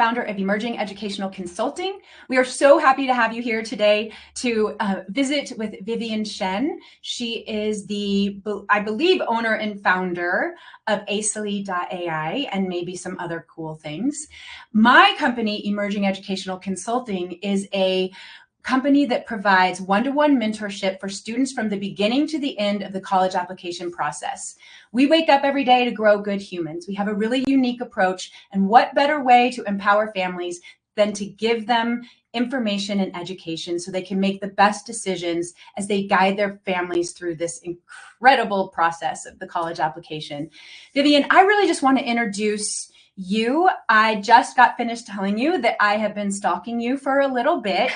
founder of Emerging Educational Consulting. We are so happy to have you here today to visit with Vivian Shen. She is the, I believe, owner and founder of Acely.ai and maybe some other cool things. My company, Emerging Educational Consulting, is a company that provides one-to-one mentorship for students from the beginning to the end of the college application process. We wake up every day to grow good humans. We have a really unique approach, and what better way to empower families than to give them information and education so they can make the best decisions as they guide their families through this incredible process of the college application. Vivian, I really just want to introduce you. I just got finished telling you that I have been stalking you for a little bit.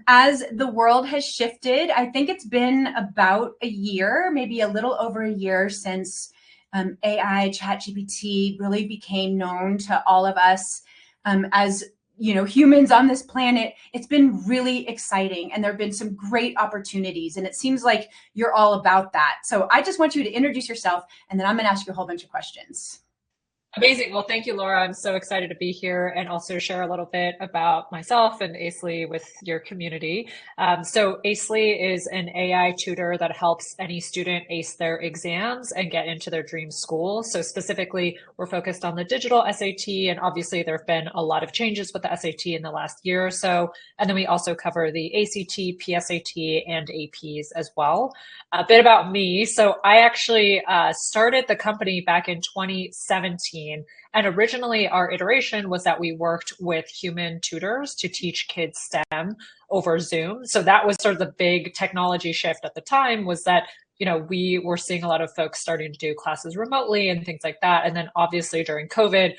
As the world has shifted, I think it's been about a year, maybe a little over a year since AI, ChatGPT really became known to all of us as humans on this planet. It's been really exciting, and there have been some great opportunities, and it seems like you're all about that. So I just want you to introduce yourself, and then I'm going to ask you a whole bunch of questions. Amazing. Well, thank you, Laura. I'm so excited to be here and also share a little bit about myself and Acely with your community. So Acely is an AI tutor that helps any student ace their exams and get into their dream school. So specifically, we're focused on the digital SAT, and obviously there have been a lot of changes with the SAT in the last year or so. And then we also cover the ACT, PSAT, and APs as well. A bit about me. So I actually started the company back in 2017. And originally our iteration was that we worked with human tutors to teach kids STEM over Zoom. So that was sort of the big technology shift at the time, was that we were seeing a lot of folks starting to do classes remotely and things like that. And then obviously during COVID,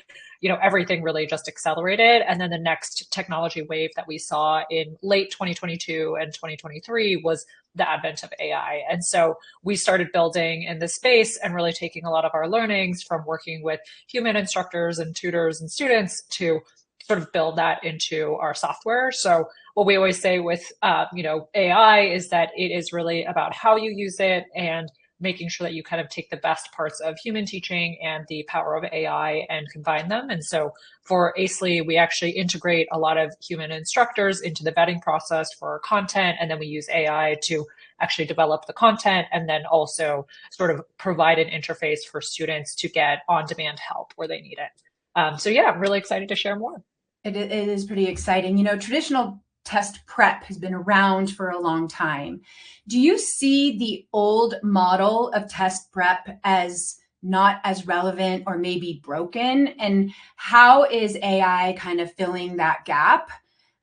everything really just accelerated. And then the next technology wave that we saw in late 2022 and 2023 was the advent of AI. And so we started building in this space and really taking a lot of our learnings from working with human instructors and tutors and students to sort of build that into our software. So what we always say with AI is that it is really about how you use it and making sure that you kind of take the best parts of human teaching and the power of AI and combine them. And so for Acely, we actually integrate a lot of human instructors into the vetting process for our content. And then we use AI to actually develop the content and then also sort of provide an interface for students to get on-demand help where they need it. So yeah, I'm really excited to share more. It is pretty exciting. Traditional test prep has been around for a long time. Do you see the old model of test prep as not as relevant or maybe broken? And how is AI kind of filling that gap?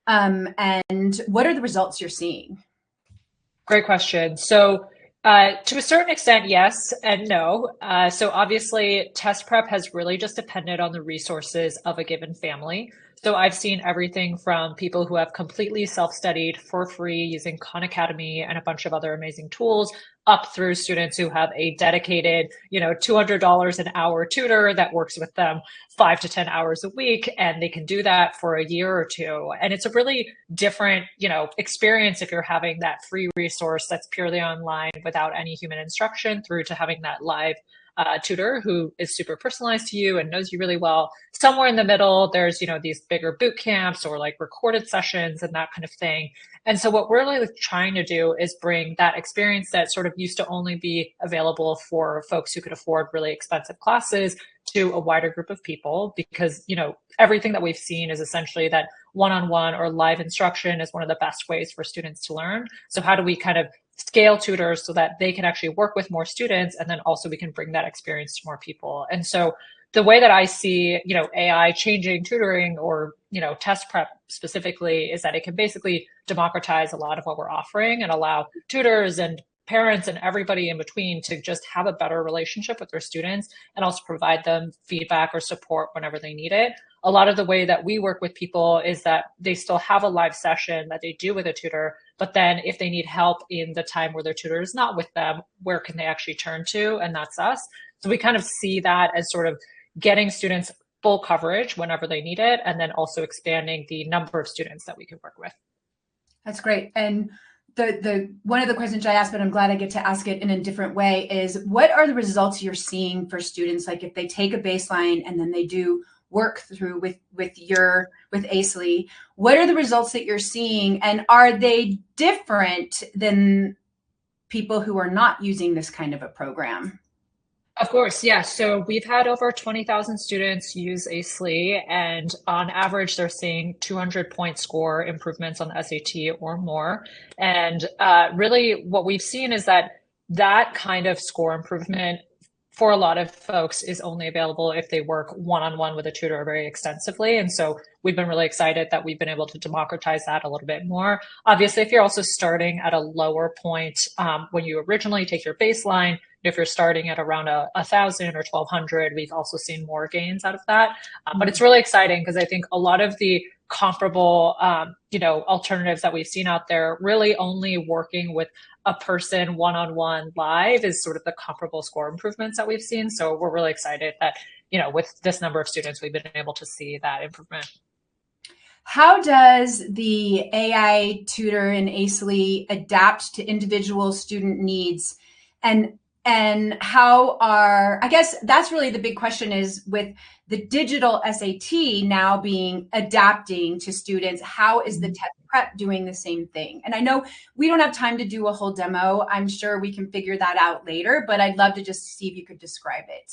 And what are the results you're seeing? Great question. So to a certain extent, yes and no. So obviously, test prep has really just depended on the resources of a given family. So I've seen everything from people who have completely self-studied for free using Khan Academy and a bunch of other amazing tools, up through students who have a dedicated, $200 an hour tutor that works with them 5 to 10 hours a week, and they can do that for a year or two. And it's a really different, experience if you're having that free resource that's purely online without any human instruction, through to having that live tutor who is super personalized to you and knows you really well. Somewhere in the middle, there's, these bigger boot camps or like recorded sessions and that kind of thing. And so what we're really trying to do is bring that experience that sort of used to only be available for folks who could afford really expensive classes to a wider group of people, because, everything that we've seen is essentially that one-on-one or live instruction is one of the best ways for students to learn. So how do we kind of scale tutors so that they can actually work with more students, and then also we can bring that experience to more people? And so the way that I see, AI changing tutoring or, test prep specifically, is that it can basically democratize a lot of what we're offering and allow tutors and parents and everybody in between to just have a better relationship with their students, and also provide them feedback or support whenever they need it. A lot of the way that we work with people is that they still have a live session that they do with a tutor, but then if they need help in the time where their tutor is not with them, where can they actually turn to? And that's us. So we kind of see that as sort of getting students full coverage whenever they need it, and then also expanding the number of students that we can work with. That's great. And the one of the questions I asked, but I'm glad I get to ask it in a different way, is what are the results you're seeing for students? Like if they take a baseline and then they do work through with Acely. What are the results that you're seeing, and are they different than people who are not using this kind of a program? Of course, yeah. So we've had over 20,000 students use Acely, and on average, they're seeing 200-point score improvements on the SAT or more. And really, what we've seen is that that kind of score improvement for a lot of folks is only available if they work one-on-one with a tutor very extensively. And so we've been really excited that we've been able to democratize that a little bit more. Obviously, if you're also starting at a lower point when you originally take your baseline, if you're starting at around 1,000 or 1,200, we've also seen more gains out of that. But it's really exciting because I think a lot of the comparable, alternatives that we've seen out there, really only working with a person one-on-one live is sort of the comparable score improvements that we've seen. So we're really excited that, with this number of students, we've been able to see that improvement. How does the AI tutor in Acely adapt to individual student needs? And how I guess that's really the big question, is with the digital SAT now being adapting to students, how is the test prep doing the same thing? And I know we don't have time to do a whole demo. I'm sure we can figure that out later, but I'd love to just see if you could describe it.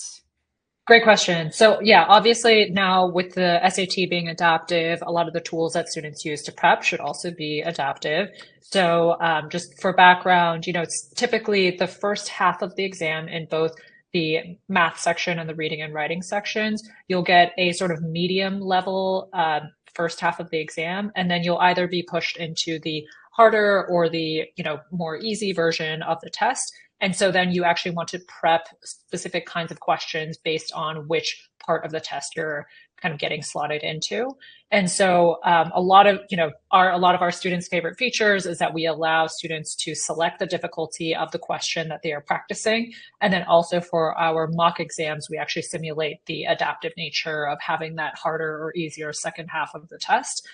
Great question. So yeah, obviously now with the SAT being adaptive, a lot of the tools that students use to prep should also be adaptive. So just for background, it's typically the first half of the exam in both the math section and the reading and writing sections. You'll get a sort of medium level first half of the exam, and then you'll either be pushed into the harder or the more easy version of the test. And so then you actually want to prep specific kinds of questions based on which part of the test you're kind of getting slotted into. And so a lot of our students' favorite features is that we allow students to select the difficulty of the question that they are practicing. And then also for our mock exams, we actually simulate the adaptive nature of having that harder or easier second half of the test.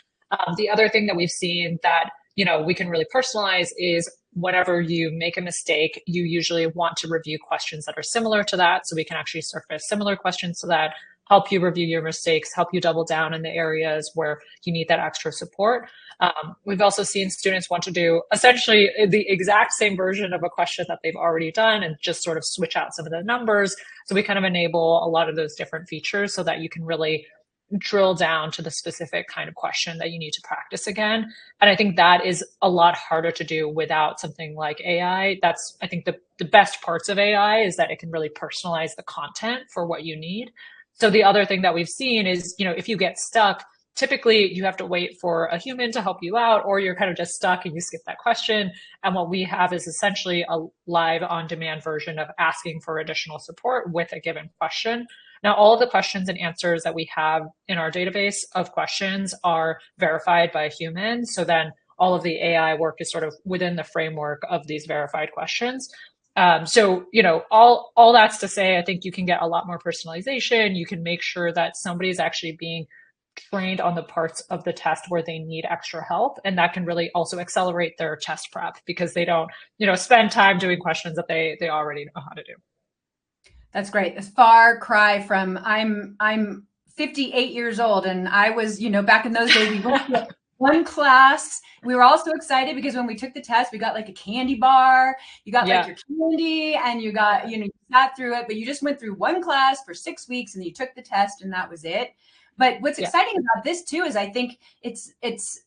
The other thing that we've seen that we can really personalize is whenever you make a mistake, you usually want to review questions that are similar to that. So we can actually surface similar questions to that, help you review your mistakes, help you double down in the areas where you need that extra support. We've also seen students want to do essentially the exact same version of a question that they've already done and just sort of switch out some of the numbers. So we kind of enable a lot of those different features so that you can really drill down to the specific kind of question that you need to practice again. And I think that is a lot harder to do without something like AI. That's, I think, the best parts of AI is that it can really personalize the content for what you need. So the other thing that we've seen is, if you get stuck, typically you have to wait for a human to help you out, or you're kind of just stuck and you skip that question. And what we have is essentially a live on-demand version of asking for additional support with a given question. Now, all of the questions and answers that we have in our database of questions are verified by a human. So then all of the AI work is sort of within the framework of these verified questions. So, all that's to say, I think you can get a lot more personalization. You can make sure that somebody is actually being trained on the parts of the test where they need extra help. And that can really also accelerate their test prep because they don't, spend time doing questions that they already know how to do. That's great. This far cry from I'm 58 years old, and I was, back in those days, we went to one class. We were all so excited because when we took the test, we got like a candy bar. You got like your candy, and you got, you sat through it, but you just went through one class for 6 weeks, and you took the test, and that was it. But what's exciting about this too is I think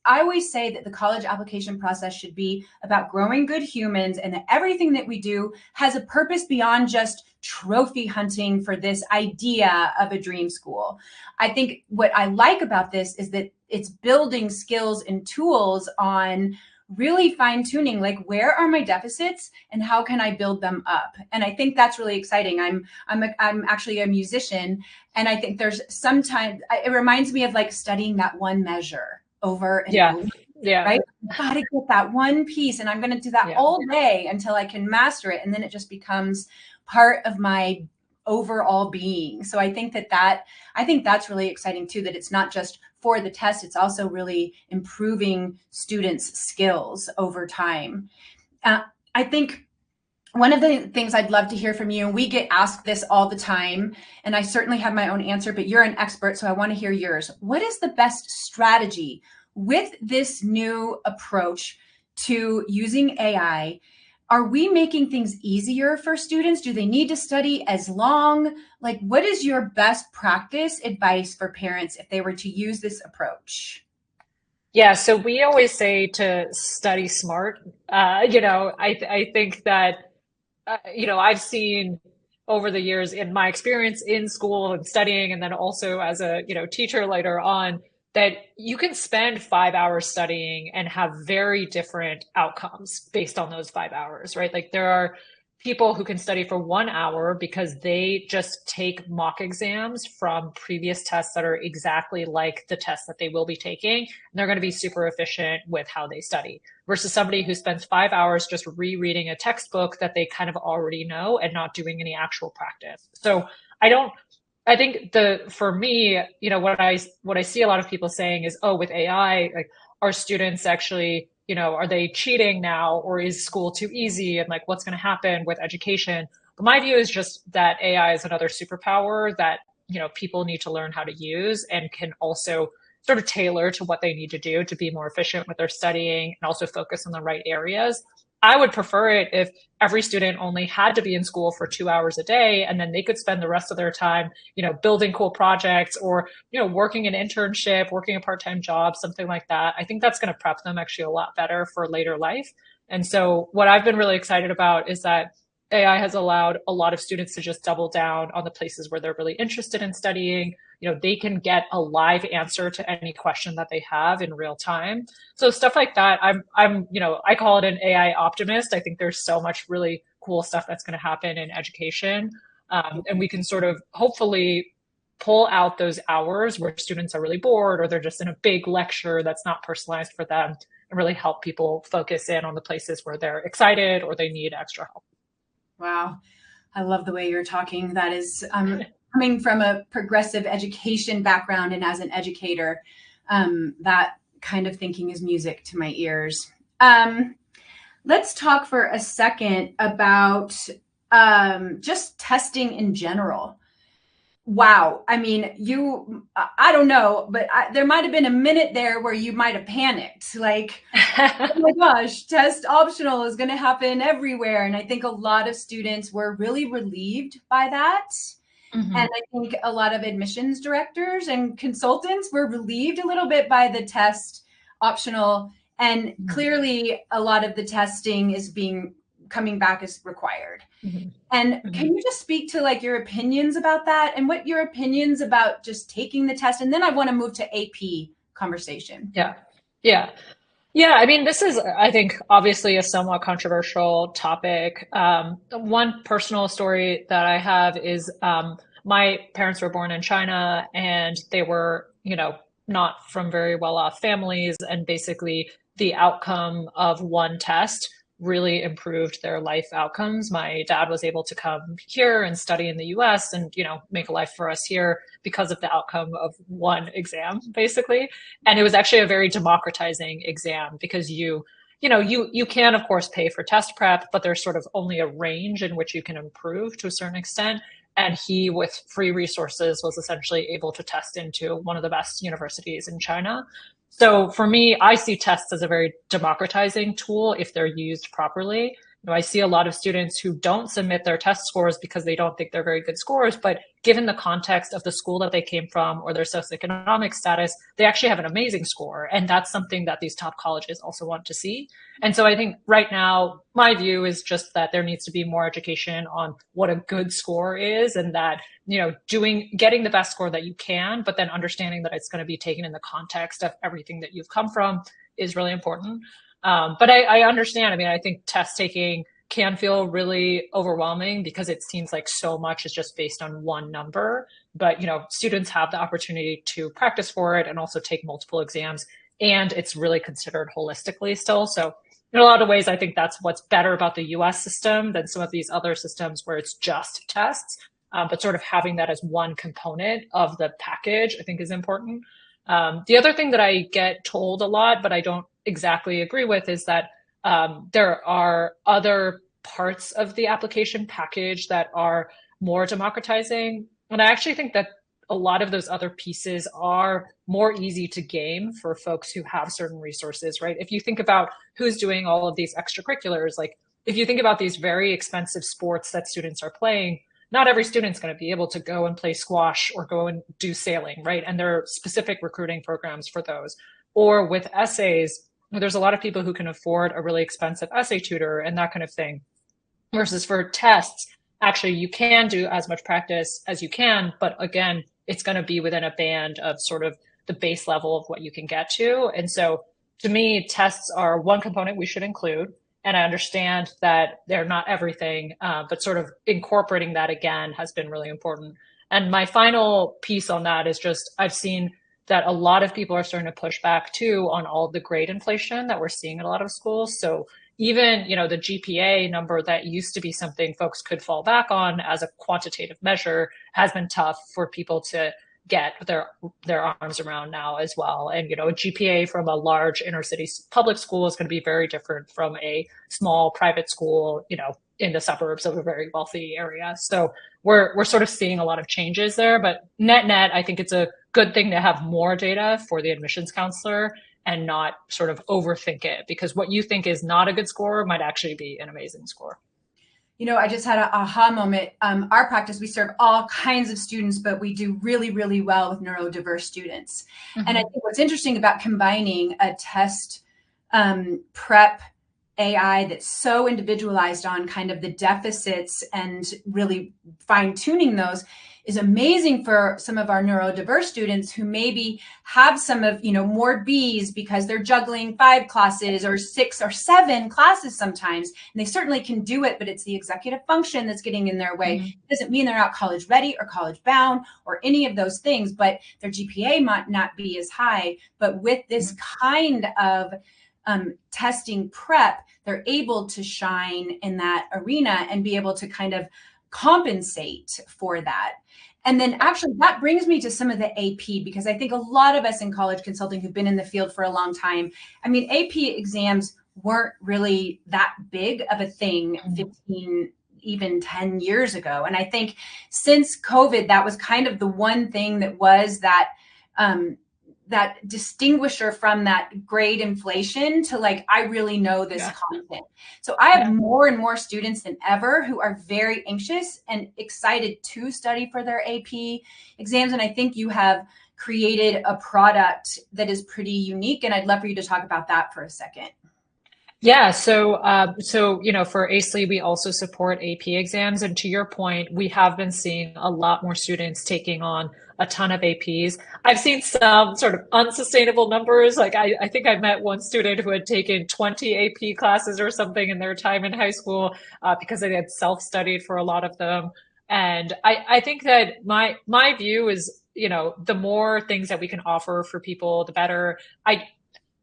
I always say that the college application process should be about growing good humans, and that everything that we do has a purpose beyond just trophy hunting for this idea of a dream school. I think what I like about this is that it's building skills and tools on really fine tuning, like where are my deficits and how can I build them up? And I think that's really exciting. I'm actually a musician, and I think there's sometimes it reminds me of like studying that one measure over and over. Right? I gotta get that one piece, and I'm gonna do that all day until I can master it, and then it just becomes part of my overall being. So I think that's really exciting too, that it's not just for the test, it's also really improving students' skills over time. I think one of the things I'd love to hear from you, and we get asked this all the time, and I certainly have my own answer, but you're an expert, so I want to hear yours. What is the best strategy with this new approach to using AI? Are we making things easier for students? Do they need to study as long? Like, what is your best practice advice for parents if they were to use this approach? Yeah, so we always say to study smart. I think that I've seen over the years in my experience in school and studying, and then also as a, teacher later on, that you can spend 5 hours studying and have very different outcomes based on those 5 hours, right? Like there are people who can study for 1 hour because they just take mock exams from previous tests that are exactly like the tests that they will be taking. And they're going to be super efficient with how they study versus somebody who spends 5 hours just rereading a textbook that they kind of already know and not doing any actual practice. So I don't, I think for me, what I see a lot of people saying is, oh, with AI, like, are students actually, are they cheating now, or is school too easy? And like, what's going to happen with education? But my view is just that AI is another superpower that, people need to learn how to use and can also sort of tailor to what they need to do to be more efficient with their studying and also focus on the right areas. I would prefer it if every student only had to be in school for 2 hours a day, and then they could spend the rest of their time, building cool projects or, working an internship, working a part-time job, something like that. I think that's going to prep them actually a lot better for later life. And so what I've been really excited about is that AI has allowed a lot of students to just double down on the places where they're really interested in studying. They can get a live answer to any question that they have in real time. So stuff like that, I call it an AI optimist. I think there's so much really cool stuff that's going to happen in education. And we can sort of hopefully pull out those hours where students are really bored or they're just in a big lecture that's not personalized for them and really help people focus in on the places where they're excited or they need extra help. Wow. I love the way you're talking. That is coming from a progressive education background and as an educator, that kind of thinking is music to my ears. Let's talk for a second about just testing in general. Wow. I mean, I don't know, but there might have been a minute there where you might have panicked. Like, oh my gosh, test optional is going to happen everywhere. And I think a lot of students were really relieved by that. Mm-hmm. And I think a lot of admissions directors and consultants were relieved a little bit by the test optional. And clearly a lot of the testing is coming back as required. Mm-hmm. And can you just speak to like your opinions about that and what your opinions about just taking the test? And then I want to move to AP conversation. Yeah. I mean, this is, I think, obviously a somewhat controversial topic. One personal story that I have is my parents were born in China and they were, not from very well off families. And basically the outcome of one test really improved their life outcomes. My dad was able to come here and study in the US and, make a life for us here because of the outcome of one exam, basically. And it was actually a very democratizing exam because you can, of course, pay for test prep, but there's sort of only a range in which you can improve to a certain extent. And he, with free resources, was essentially able to test into one of the best universities in China. So for me, I see tests as a very democratizing tool if they're used properly. I see a lot of students who don't submit their test scores because they don't think they're very good scores, but given the context of the school that they came from or their socioeconomic status, they actually have an amazing score. And that's something that these top colleges also want to see. And so I think right now, my view is just that there needs to be more education on what a good score is and that, getting the best score that you can, but then understanding that it's going to be taken in the context of everything that you've come from is really important. But I understand. I mean, I think test taking can feel really overwhelming because it seems like so much is just based on one number. But, students have the opportunity to practice for it and also take multiple exams. And it's really considered holistically still. So in a lot of ways, I think that's what's better about the US system than some of these other systems where it's just tests. But sort of having that as one component of the package, I think is important. The other thing that I get told a lot, but I don't exactly agree with, is that there are other parts of the application package that are more democratizing. And I actually think that a lot of those other pieces are more easy to game for folks who have certain resources, right? If you think about who's doing all of these extracurriculars, like if you think about these very expensive sports that students are playing, not every student's going to be able to go and play squash or go and do sailing, right? And there are specific recruiting programs for those. Or with essays, there's a lot of people who can afford a really expensive essay tutor and that kind of thing. Versus for tests, actually, you can do as much practice as you can, but again, it's going to be within a band of sort of the base level of what you can get to. And so to me, tests are one component we should include. And I understand that they're not everything, but sort of incorporating that again has been really important. And my final piece on that is just I've seen that a lot of people are starting to push back too on all of the grade inflation that we're seeing in a lot of schools. So even, you know, the GPA number that used to be something folks could fall back on as a quantitative measure has been tough for people to get their arms around now as well. And, you know, a GPA from a large inner city public school is going to be very different from a small private school, you know, in the suburbs of a very wealthy area. So we're sort of seeing a lot of changes there, but net, I think it's a good thing to have more data for the admissions counselor and not sort of overthink it, because what you think is not a good score might actually be an amazing score. You know, I just had an aha moment. Our practice, we serve all kinds of students, but we do really, really well with neurodiverse students. Mm-hmm. And I think what's interesting about combining a test prep AI that's so individualized on kind of the deficits and really fine tuning those is amazing for some of our neurodiverse students who maybe have some of, you know, more Bs because they're juggling 5 classes or 6 or 7 classes sometimes. And they certainly can do it, but it's the executive function that's getting in their way. Mm-hmm. It doesn't mean they're not college ready or college bound or any of those things, but their GPA might not be as high. But with this kind of testing prep, they're able to shine in that arena and be able to kind of compensate for that. And then actually that brings me to some of the AP, because I think a lot of us in college consulting who've been in the field for a long time, I mean, AP exams weren't really that big of a thing 15, even 10 years ago. And I think since COVID, that was kind of the one thing that was that that distinguisher from that grade inflation to like, I really know this content. So I have more and more students than ever who are very anxious and excited to study for their AP exams. And I think you have created a product that is pretty unique. And I'd love for you to talk about that for a second. Yeah, so you know, for Acely, we also support AP exams, and to your point, we have been seeing a lot more students taking on a ton of APs. I've seen some sort of unsustainable numbers. Like I think I met one student who had taken 20 AP classes or something in their time in high school because they had self-studied for a lot of them. And I think that my view is, you know, the more things that we can offer for people, the better.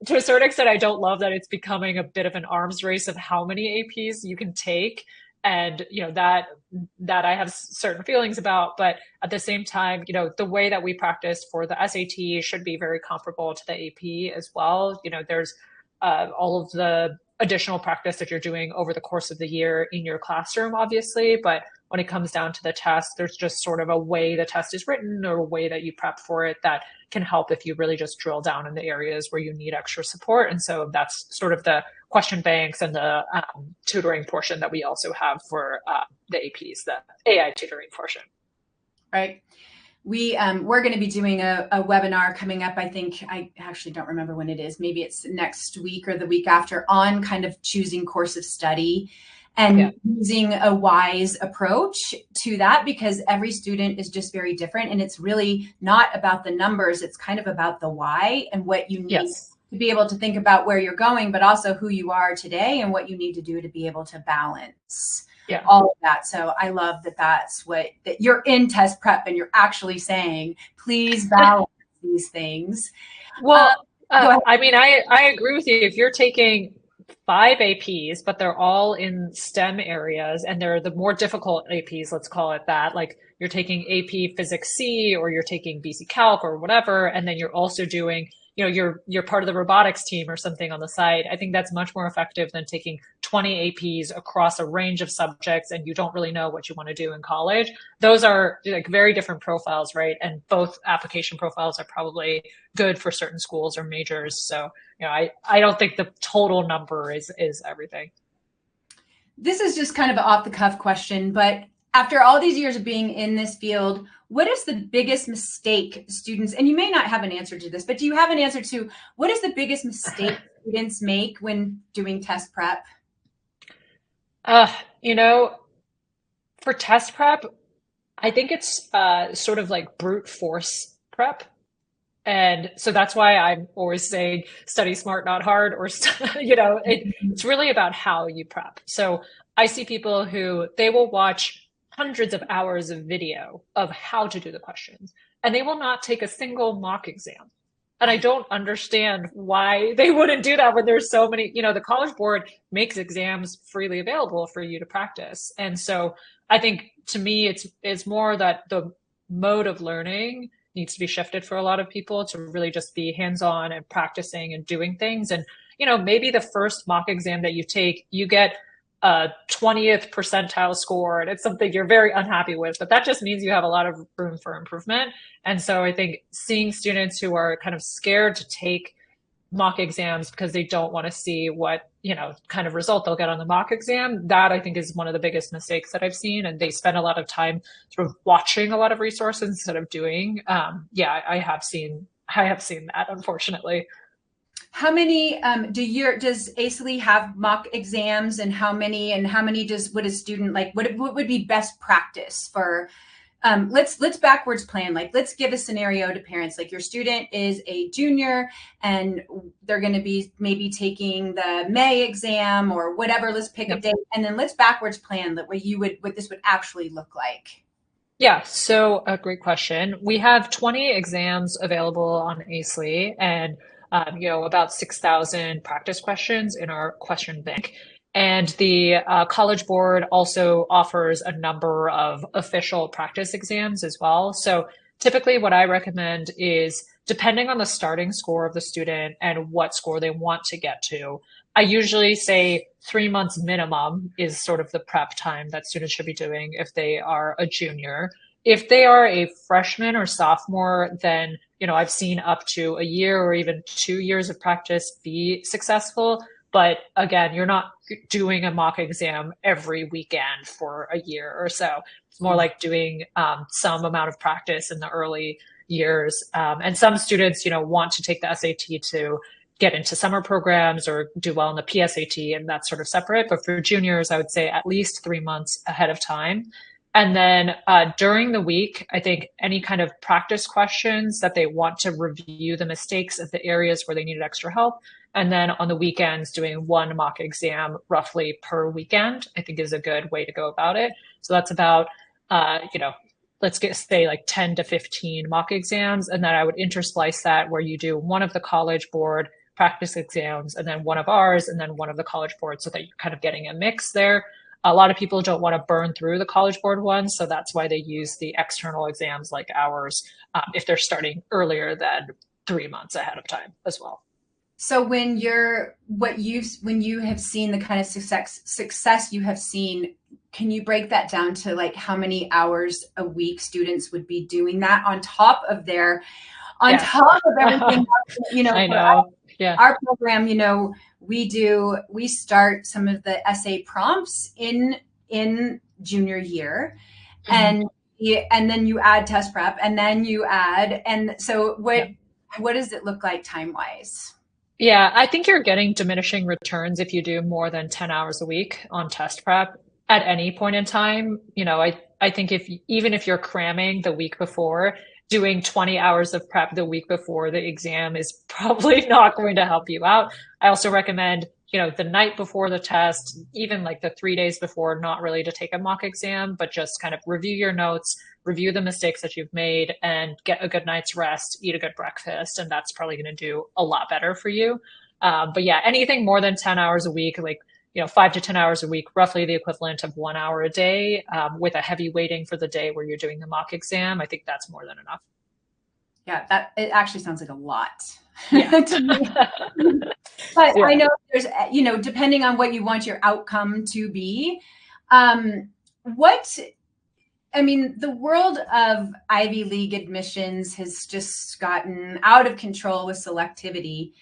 To a certain extent, I don't love that it's becoming a bit of an arms race of how many APs you can take. And, you know, that I have certain feelings about, but at the same time, you know, the way that we practice for the SAT should be very comparable to the AP as well. You know, there's all of the additional practice that you're doing over the course of the year in your classroom, obviously, but when it comes down to the test, there's just sort of a way the test is written or a way that you prep for it that can help if you really just drill down in the areas where you need extra support. And so that's sort of the question banks and the tutoring portion that we also have for the APs, the AI tutoring portion. Right. We're going to be doing a webinar coming up. I think, I actually don't remember when it is. Maybe it's next week or the week after, on kind of choosing course of study and using a wise approach to that, because every student is just very different. And it's really not about the numbers. It's kind of about the why and what you need to be able to think about where you're going, but also who you are today and what you need to do to be able to balance all of that. So I love that that you're in test prep and you're actually saying, please balance these things. Well, I mean, I agree with you. If you're taking 5 APs, but they're all in STEM areas and they're the more difficult APs, let's call it that, like you're taking AP Physics C or you're taking BC Calc or whatever, and then you're also doing you're part of the robotics team or something on the side. I think that's much more effective than taking 20 APs across a range of subjects and you don't really know what you want to do in college. Those are like very different profiles, right? And both application profiles are probably good for certain schools or majors. So, I don't think the total number is everything. This is just kind of an off the cuff question, but after all these years of being in this field, what is the biggest mistake students, and you may not have an answer to this, but do you have an answer to what is the biggest mistake students make when doing test prep? You know, for test prep, I think it's sort of like brute force prep. And so that's why I'm always saying study smart, not hard, or, it's really about how you prep. So I see people who they will watch hundreds of hours of video of how to do the questions, and they will not take a single mock exam. And I don't understand why they wouldn't do that when there's so many, the College Board makes exams freely available for you to practice. And so I think to me, it's more that the mode of learning needs to be shifted for a lot of people to really just be hands-on and practicing and doing things. And, maybe the first mock exam that you take, you get a 20th percentile score and it's something you're very unhappy with, but that just means you have a lot of room for improvement. And so I think seeing students who are kind of scared to take mock exams because they don't want to see what, kind of result they'll get on the mock exam, that I think is one of the biggest mistakes that I've seen. And they spend a lot of time sort of watching a lot of resources instead of doing. I have seen that, unfortunately. How many does Acely have mock exams, and how many would a student like? What would be best practice for? Let's backwards plan. Like, let's give a scenario to parents. Like, your student is a junior and they're going to be maybe taking the May exam or whatever. Let's pick a date, and then let's backwards plan that what this would actually look like. Yeah, so a great question. We have 20 exams available on Acely and about 6,000 practice questions in our question bank. And the College Board also offers a number of official practice exams as well. So typically what I recommend is, depending on the starting score of the student and what score they want to get to, I usually say 3 months minimum is sort of the prep time that students should be doing if they are a junior. If they are a freshman or sophomore, then I've seen up to a year or even 2 years of practice be successful. But again, you're not doing a mock exam every weekend for a year or so. It's more like doing some amount of practice in the early years. And some students, want to take the SAT to get into summer programs or do well in the PSAT, and that's sort of separate. But for juniors, I would say at least 3 months ahead of time. And then during the week, I think any kind of practice questions that they want to review the mistakes of the areas where they needed extra help. And then on the weekends, doing one mock exam roughly per weekend, I think is a good way to go about it. So that's about, let's say like 10 to 15 mock exams. And then I would intersplice that where you do one of the College Board practice exams and then one of ours and then one of the College Board, so that you're kind of getting a mix there. A lot of people don't want to burn through the College Board ones, so that's why they use the external exams like ours if they're starting earlier than 3 months ahead of time as well. So when you have seen the kind of success you have seen, can you break that down to like how many hours a week students would be doing that on top of top of everything? I know. Our program, we start some of the essay prompts in junior year, and then you add test prep, and then you add, and so what does it look like time wise? Yeah, I think you're getting diminishing returns if you do more than 10 hours a week on test prep at any point in time. I think even if you're cramming the week before, doing 20 hours of prep the week before the exam is probably not going to help you out. I also recommend, the night before the test, even like the 3 days before, not really to take a mock exam, but just kind of review your notes, review the mistakes that you've made, and get a good night's rest, eat a good breakfast. And that's probably going to do a lot better for you. But yeah, anything more than 10 hours a week, like 5 to 10 hours a week, roughly the equivalent of 1 hour a day, with a heavy weighting for the day where you're doing the mock exam, I think that's more than enough. Yeah, that it actually sounds like a lot Yeah. to me. But I Yeah. know there's, depending on what you want your outcome to be, um, what I mean, the world of Ivy League admissions has just gotten out of control with selectivity.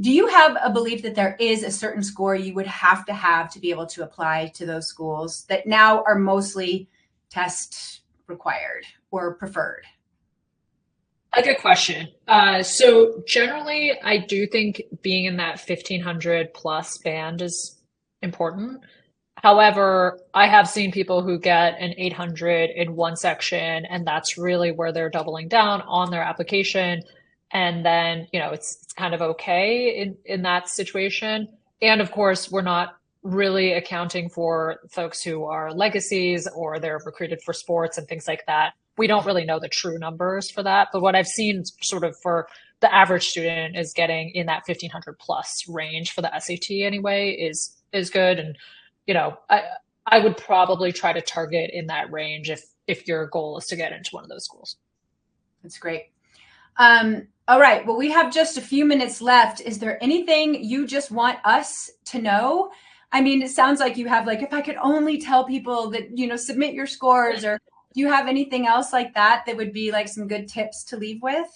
Do you have a belief that there is a certain score you would have to be able to apply to those schools that now are mostly test required or preferred? A good question. So generally, I do think being in that 1500 plus band is important. However, I have seen people who get an 800 in one section, and that's really where they're doubling down on their application. And then, it's kind of okay in that situation. And of course, we're not really accounting for folks who are legacies or they're recruited for sports and things like that. We don't really know the true numbers for that. But what I've seen sort of for the average student is getting in that 1500 plus range for the SAT anyway is good. And I would probably try to target in that range if your goal is to get into one of those schools. That's great. All right. Well, we have just a few minutes left. Is there anything you just want us to know? I mean, it sounds like you have, like, if I could only tell people that, submit your scores, or do you have anything else like that that would be like some good tips to leave with?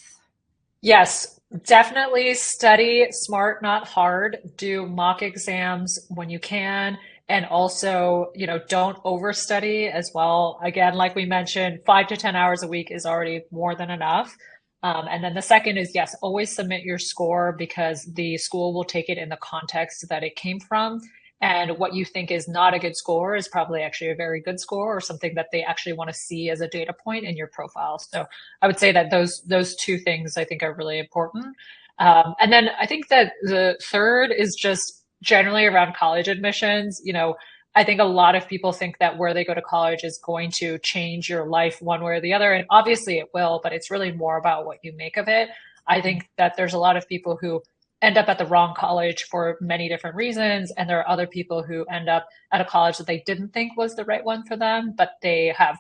Yes, definitely study smart, not hard. Do mock exams when you can. And also, don't overstudy as well. Again, like we mentioned, 5 to 10 hours a week is already more than enough. And then the second is, yes, always submit your score because the school will take it in the context that it came from. And what you think is not a good score is probably actually a very good score or something that they actually want to see as a data point in your profile. So I would say that those two things I think are really important. And then I think that the third is just generally around college admissions. I think a lot of people think that where they go to college is going to change your life one way or the other. And obviously it will, but it's really more about what you make of it. I think that there's a lot of people who end up at the wrong college for many different reasons. And there are other people who end up at a college that they didn't think was the right one for them, but they have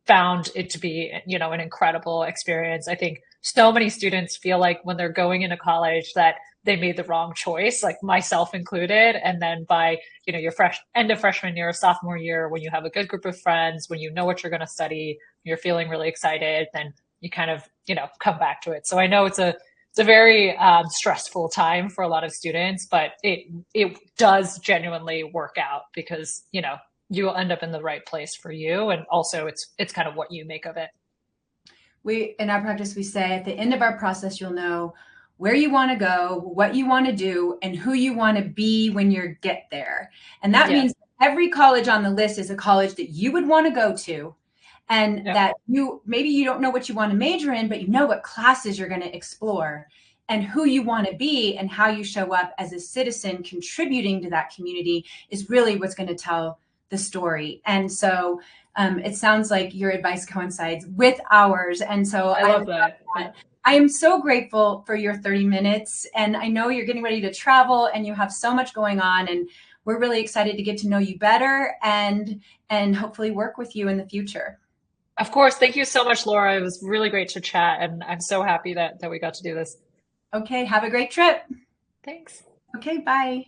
found it to be, an incredible experience. I think so many students feel like when they're going into college that they made the wrong choice, like myself included. And then by, your end of freshman year, sophomore year, when you have a good group of friends, when you know what you're going to study, you're feeling really excited, then you kind of, come back to it. So I know it's a very stressful time for a lot of students, but it does genuinely work out because, you will end up in the right place for you. And also it's kind of what you make of it. In our practice, we say at the end of our process, you'll know where you want to go, what you want to do, and who you want to be when you get there. And that means every college on the list is a college that you would want to go to, and that maybe you don't know what you want to major in, but you know what classes you're going to explore, and who you want to be, and how you show up as a citizen contributing to that community is really what's going to tell the story. And so it sounds like your advice coincides with ours. And so I love that. I am so grateful for your 30 minutes. And I know you're getting ready to travel and you have so much going on. And we're really excited to get to know you better and hopefully work with you in the future. Of course. Thank you so much, Laura. It was really great to chat. And I'm so happy that we got to do this. Okay. Have a great trip. Thanks. Okay. Bye.